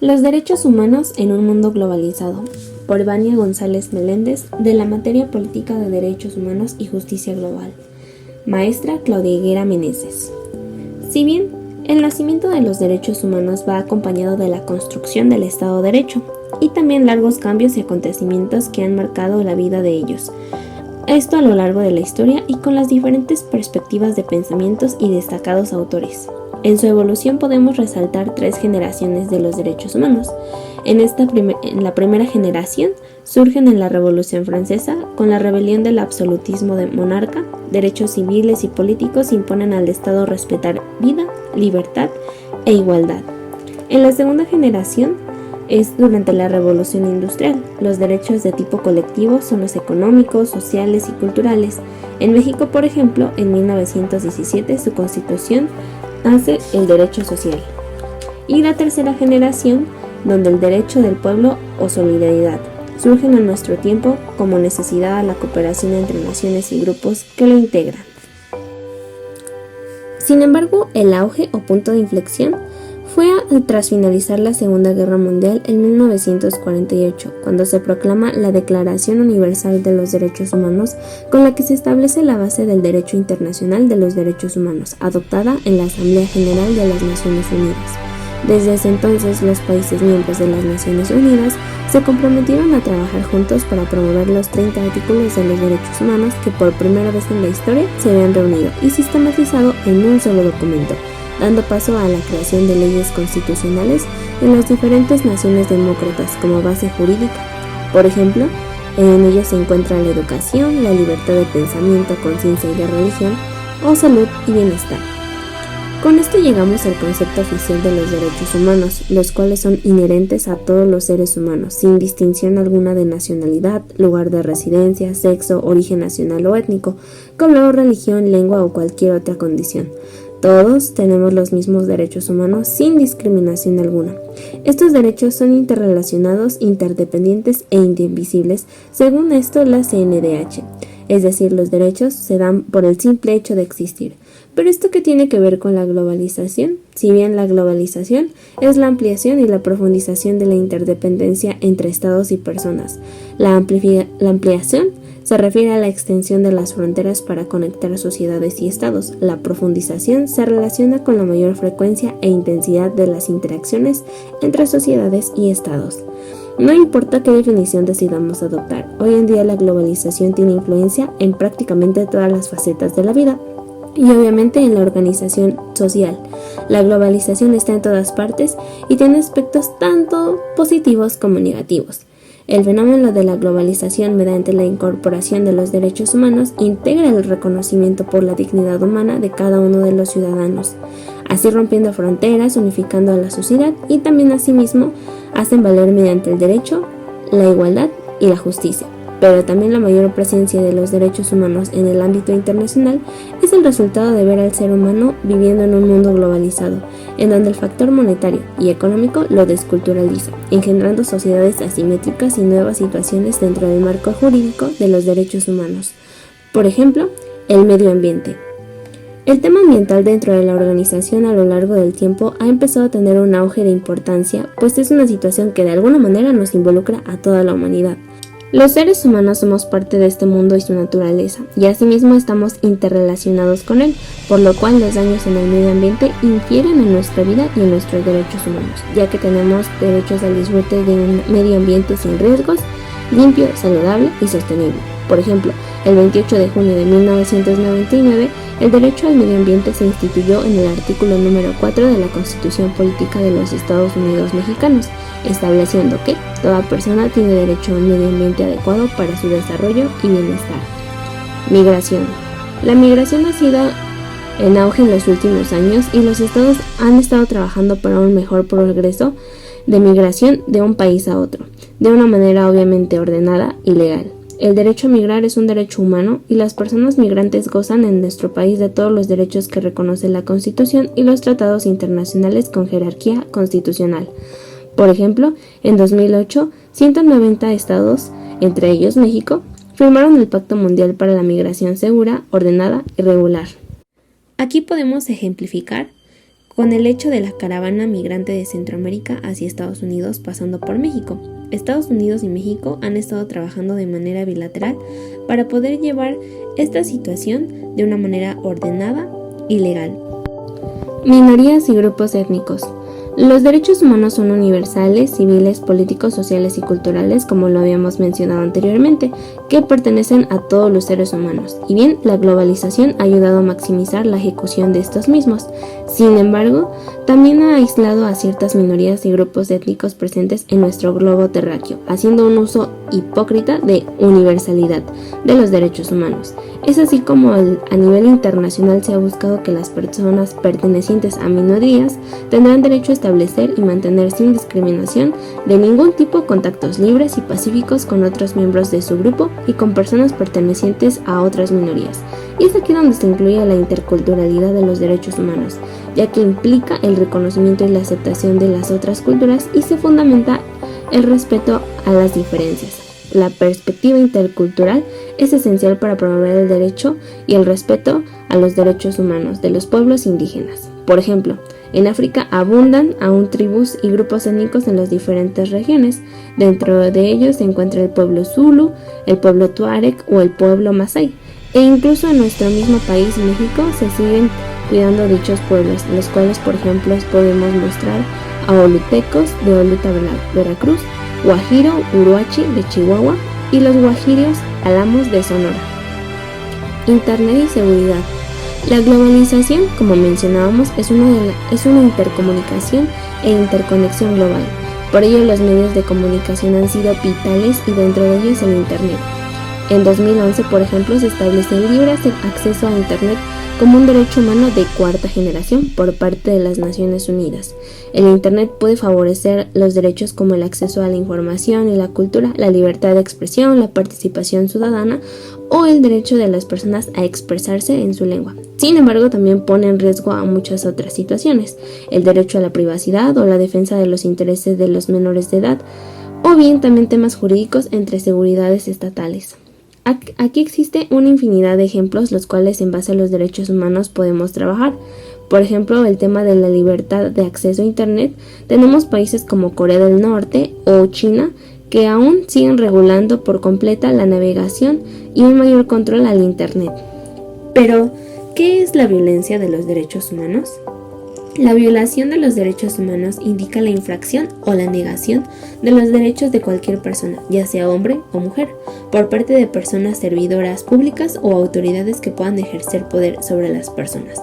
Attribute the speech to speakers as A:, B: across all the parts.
A: Los derechos humanos en un mundo globalizado, por Vania González Meléndez, de la materia política de derechos humanos y justicia global. Maestra Claudia Higuera Meneses. Si bien el nacimiento de los derechos humanos va acompañado de la construcción del Estado de Derecho y también largos cambios y acontecimientos que han marcado la vida de ellos. Esto a lo largo de la historia y con las diferentes perspectivas de pensamientos y destacados autores. En su evolución podemos resaltar 3 generaciones de los derechos humanos. En la primera generación surgen en la Revolución Francesa con la rebelión del absolutismo de monarca. Derechos civiles y políticos imponen al Estado respetar vida, libertad e igualdad. En la segunda generación es durante la Revolución Industrial. Los derechos de tipo colectivo son los económicos, sociales y culturales. En México, por ejemplo, en 1917 su Constitución hace el derecho social. Y la tercera generación, donde el derecho del pueblo o solidaridad surgen en nuestro tiempo como necesidad a la cooperación entre naciones y grupos que lo integran. Sin embargo, el auge o punto de inflexión fue tras finalizar la Segunda Guerra Mundial en 1948, cuando se proclama la Declaración Universal de los Derechos Humanos, con la que se establece la base del derecho internacional de los derechos humanos, adoptada en la Asamblea General de las Naciones Unidas. Desde ese entonces, los países miembros de las Naciones Unidas se comprometieron a trabajar juntos para promover los 30 artículos de los derechos humanos que por primera vez en la historia se habían reunido y sistematizado en un solo documento, dando paso a la creación de leyes constitucionales en las diferentes naciones demócratas como base jurídica. Por ejemplo, en ellas se encuentra la educación, la libertad de pensamiento, conciencia y de religión, o salud y bienestar. Con esto llegamos al concepto oficial de los derechos humanos, los cuales son inherentes a todos los seres humanos, sin distinción alguna de nacionalidad, lugar de residencia, sexo, origen nacional o étnico, color, religión, lengua o cualquier otra condición. Todos tenemos los mismos derechos humanos sin discriminación alguna. Estos derechos son interrelacionados, interdependientes e indivisibles, según esto la CNDH. Es decir, los derechos se dan por el simple hecho de existir. ¿Pero esto qué tiene que ver con la globalización? Si bien la globalización es la ampliación y la profundización de la interdependencia entre estados y personas, la ampliación se refiere a la extensión de las fronteras para conectar sociedades y estados. La profundización se relaciona con la mayor frecuencia e intensidad de las interacciones entre sociedades y estados. No importa qué definición decidamos adoptar, hoy en día la globalización tiene influencia en prácticamente todas las facetas de la vida y obviamente en la organización social. La globalización está en todas partes y tiene aspectos tanto positivos como negativos. El fenómeno de la globalización mediante la incorporación de los derechos humanos integra el reconocimiento por la dignidad humana de cada uno de los ciudadanos, así rompiendo fronteras, unificando a la sociedad y también asimismo hacen valer mediante el derecho, la igualdad y la justicia. Pero también la mayor presencia de los derechos humanos en el ámbito internacional es el resultado de ver al ser humano viviendo en un mundo globalizado, en donde el factor monetario y económico lo desculturaliza, engendrando sociedades asimétricas y nuevas situaciones dentro del marco jurídico de los derechos humanos. Por ejemplo, el medio ambiente. El tema ambiental dentro de la organización a lo largo del tiempo ha empezado a tener un auge de importancia, pues es una situación que de alguna manera nos involucra a toda la humanidad. Los seres humanos somos parte de este mundo y su naturaleza, y asimismo estamos interrelacionados con él, por lo cual los daños en el medio ambiente infieren en nuestra vida y en nuestros derechos humanos, ya que tenemos derechos al disfrute de un medio ambiente sin riesgos, limpio, saludable y sostenible. Por ejemplo, el 28 de junio de 1999, el derecho al medio ambiente se instituyó en el artículo número 4 de la Constitución Política de los Estados Unidos Mexicanos, estableciendo que toda persona tiene derecho a un medio ambiente adecuado para su desarrollo y bienestar. Migración. La migración ha sido en auge en los últimos años y los estados han estado trabajando para un mejor progreso de migración de un país a otro, de una manera obviamente ordenada y legal. El derecho a migrar es un derecho humano y las personas migrantes gozan en nuestro país de todos los derechos que reconoce la Constitución y los tratados internacionales con jerarquía constitucional. Por ejemplo, en 2008, 190 estados, entre ellos México, firmaron el Pacto Mundial para la Migración Segura, Ordenada y Regular. Aquí podemos ejemplificar con el hecho de la caravana migrante de Centroamérica hacia Estados Unidos pasando por México. Estados Unidos y México han estado trabajando de manera bilateral para poder llevar esta situación de una manera ordenada y legal. Minorías y grupos étnicos. Los derechos humanos son universales, civiles, políticos, sociales y culturales, como lo habíamos mencionado anteriormente, que pertenecen a todos los seres humanos, y bien, la globalización ha ayudado a maximizar la ejecución de estos mismos. Sin embargo, también ha aislado a ciertas minorías y grupos étnicos presentes en nuestro globo terráqueo, haciendo un uso hipócrita de universalidad de los derechos humanos. Es así como a nivel internacional se ha buscado que las personas pertenecientes a minorías tendrán derecho a establecer y mantener sin discriminación de ningún tipo contactos libres y pacíficos con otros miembros de su grupo y con personas pertenecientes a otras minorías. Y es aquí donde se incluye la interculturalidad de los derechos humanos, ya que implica el reconocimiento y la aceptación de las otras culturas y se fundamenta el respeto a las diferencias. La perspectiva intercultural es esencial para promover el derecho y el respeto a los derechos humanos de los pueblos indígenas. Por ejemplo, en África abundan aún tribus y grupos étnicos en las diferentes regiones. Dentro de ellos se encuentra el pueblo Zulu, el pueblo Tuareg o el pueblo Masái. E incluso en nuestro mismo país, México, se siguen cuidando dichos pueblos, los cuales, por ejemplo, podemos mostrar a olutecos de Oluta, Veracruz, guajiro, uruachi de Chihuahua y los guajirios alamos de Sonora. Internet y seguridad. La globalización, como mencionábamos, es una intercomunicación e interconexión global. Por ello, los medios de comunicación han sido vitales y dentro de ellos el Internet. En 2011, por ejemplo, se establece el libre acceso a Internet como un derecho humano de cuarta generación por parte de las Naciones Unidas. El Internet puede favorecer los derechos como el acceso a la información y la cultura, la libertad de expresión, la participación ciudadana o el derecho de las personas a expresarse en su lengua. Sin embargo, también pone en riesgo a muchas otras situaciones, el derecho a la privacidad o la defensa de los intereses de los menores de edad, o bien también temas jurídicos entre seguridades estatales. Aquí existe una infinidad de ejemplos los cuales en base a los derechos humanos podemos trabajar. Por ejemplo, el tema de la libertad de acceso a Internet. Tenemos países como Corea del Norte o China que aún siguen regulando por completa la navegación y un mayor control al Internet. Pero, ¿qué es la violencia de los derechos humanos? La violación de los derechos humanos indica la infracción o la negación de los derechos de cualquier persona, ya sea hombre o mujer, por parte de personas servidoras públicas o autoridades que puedan ejercer poder sobre las personas.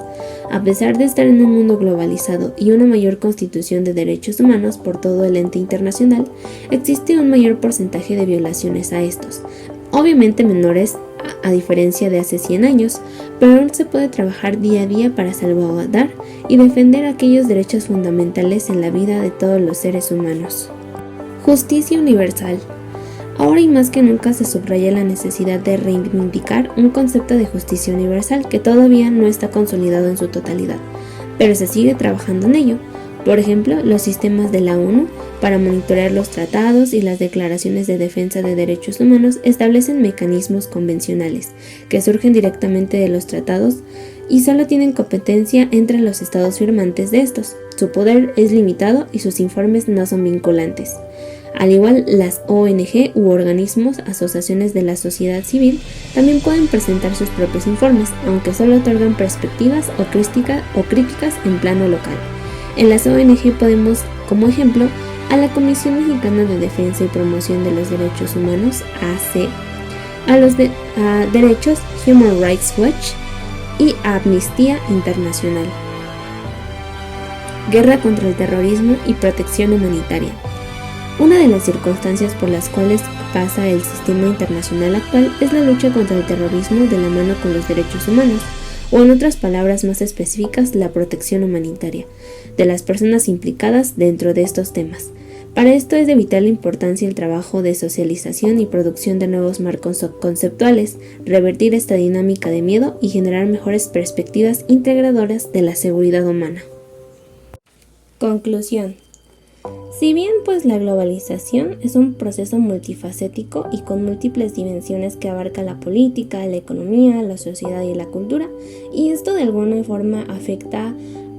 A: A pesar de estar en un mundo globalizado y una mayor constitución de derechos humanos por todo el ente internacional, existe un mayor porcentaje de violaciones a estos, obviamente menores a diferencia de hace 100 años, pero aún se puede trabajar día a día para salvaguardar y defender aquellos derechos fundamentales en la vida de todos los seres humanos. Justicia universal. Ahora y más que nunca se subraya la necesidad de reivindicar un concepto de justicia universal que todavía no está consolidado en su totalidad, pero se sigue trabajando en ello. Por ejemplo, los sistemas de la ONU para monitorear los tratados y las declaraciones de defensa de derechos humanos establecen mecanismos convencionales que surgen directamente de los tratados y solo tienen competencia entre los estados firmantes de estos. Su poder es limitado y sus informes no son vinculantes. Al igual, las ONG u organismos, asociaciones de la sociedad civil, también pueden presentar sus propios informes, aunque solo otorgan perspectivas o críticas en plano local. En las ONG podemos, como ejemplo, a la Comisión Mexicana de Defensa y Promoción de los Derechos Humanos, AC, a Derechos Human Rights Watch y a Amnistía Internacional. Guerra contra el terrorismo y protección humanitaria. Una de las circunstancias por las cuales pasa el sistema internacional actual es la lucha contra el terrorismo de la mano con los derechos humanos, o en otras palabras más específicas, la protección humanitaria de las personas implicadas dentro de estos temas. Para esto es de vital importancia el trabajo de socialización y producción de nuevos marcos conceptuales, revertir esta dinámica de miedo y generar mejores perspectivas integradoras de la seguridad humana. Conclusión. Si bien pues la globalización es un proceso multifacético y con múltiples dimensiones que abarca la política, la economía, la sociedad y la cultura, y esto de alguna forma afecta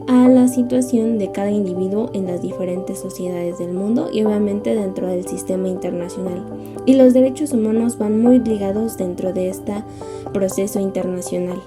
A: a la situación de cada individuo en las diferentes sociedades del mundo y obviamente dentro del sistema internacional. Y los derechos humanos van muy ligados dentro de este proceso internacional.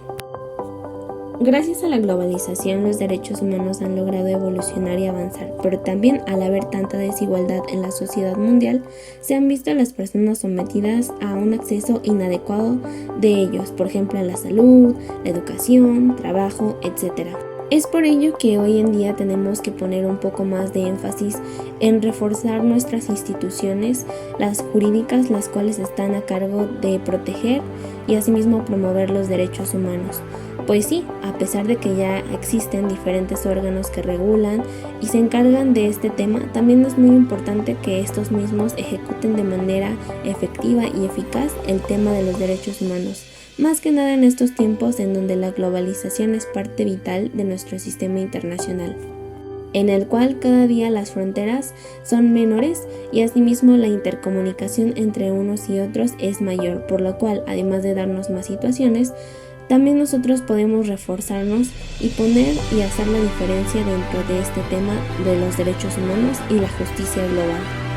A: Gracias a la globalización, los derechos humanos han logrado evolucionar y avanzar, pero también al haber tanta desigualdad en la sociedad mundial, se han visto a las personas sometidas a un acceso inadecuado de ellos, por ejemplo, a la salud, la educación, trabajo, etc. Es por ello que hoy en día tenemos que poner un poco más de énfasis en reforzar nuestras instituciones, las jurídicas, las cuales están a cargo de proteger y asimismo promover los derechos humanos. Pues sí, a pesar de que ya existen diferentes órganos que regulan y se encargan de este tema, también es muy importante que estos mismos ejecuten de manera efectiva y eficaz el tema de los derechos humanos, más que nada en estos tiempos en donde la globalización es parte vital de nuestro sistema internacional, en el cual cada día las fronteras son menores y asimismo la intercomunicación entre unos y otros es mayor, por lo cual, además de darnos más situaciones, también nosotros podemos reforzarnos y poner y hacer la diferencia dentro de este tema de los derechos humanos y la justicia global.